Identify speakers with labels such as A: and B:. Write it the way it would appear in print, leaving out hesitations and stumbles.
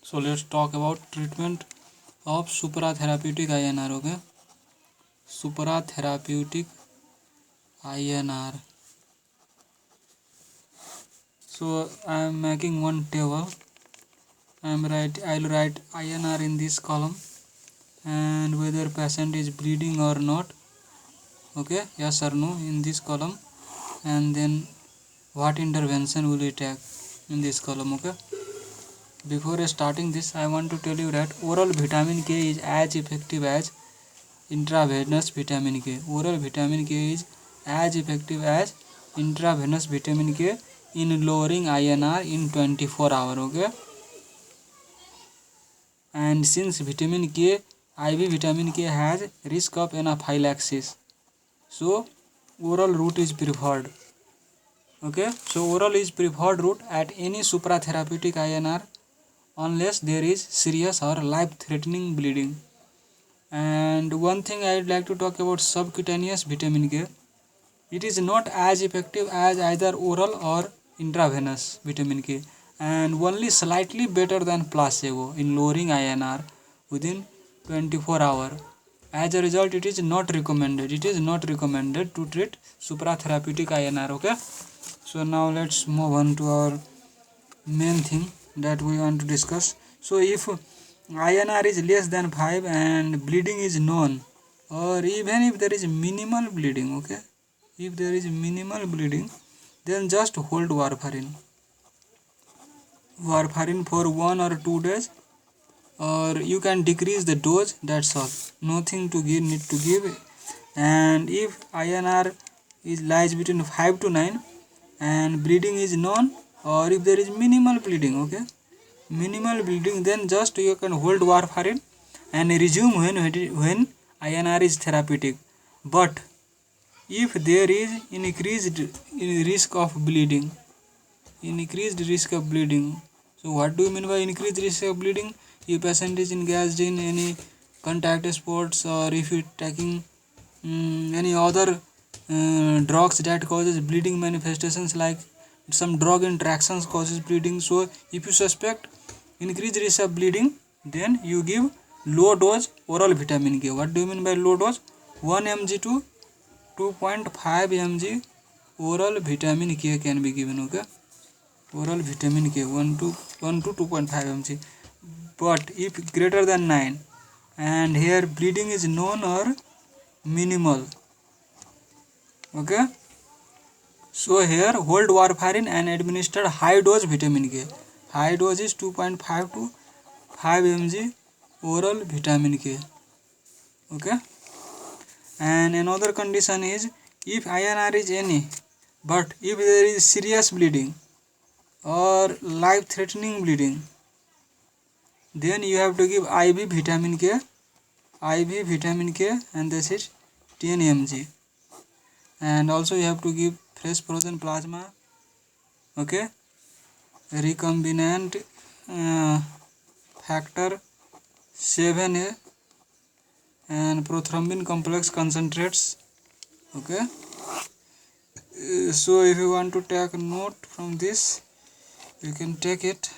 A: So let's talk about treatment of supratherapeutic INR. Okay, supratherapeutic INR. So I am making one table. I'll write INR in this column and whether patient is bleeding or not. Okay, yes or no in this column, and then what intervention will we take in this column. Okay, before starting this, I want to tell you that oral vitamin K is as effective as intravenous vitamin K. Oral vitamin K is as effective as intravenous vitamin K in lowering INR in 24 hours. Okay, and since vitamin K, IV vitamin K has risk of anaphylaxis, so oral route is preferred. Okay, so oral is preferred route at any supratherapeutic INR unless there is serious or life-threatening bleeding. And one thing I would like to talk about subcutaneous vitamin K. It is not as effective as either oral or intravenous vitamin K, and only slightly better than placebo in lowering INR within 24 hours. As a result, it is not recommended. It is not recommended to treat supratherapeutic INR. Okay, so now let's move on to our main thing that we want to discuss. So if INR is less than 5 and bleeding is known, or even if there is minimal bleeding, okay, if there is minimal bleeding, then just hold warfarin for 1 or 2 days, or you can decrease the dose. That's all, nothing to give, need to give. And if INR is lies between 5 to 9 and bleeding is known, or if there is minimal bleeding, okay, minimal bleeding, then just you can hold warfarin and resume when INR is therapeutic. But if there is increased risk of bleeding, so what do you mean by increased risk of bleeding? If patient is engaged in any contact sports, or if you taking any other drugs that causes bleeding manifestations, like some drug interactions causes bleeding. So if you suspect increased risk of bleeding, then you give low dose oral vitamin K. What do you mean by low dose? 1 mg to 2.5 mg oral vitamin K can be given. Okay, oral vitamin K 1 to 2.5 mg. But if greater than 9 and here bleeding is known or minimal, okay, so here hold warfarin and administer high dose vitamin K. High dose is 2.5 to 5 mg oral vitamin K. Okay, and another condition is if INR is any, but if there is serious bleeding or life threatening bleeding, then you have to give IV vitamin K, and this is 10 mg. And also you have to give fresh frozen plasma, okay, recombinant factor 7A and prothrombin complex concentrates. Okay, so if you want to take note from this, you can take it.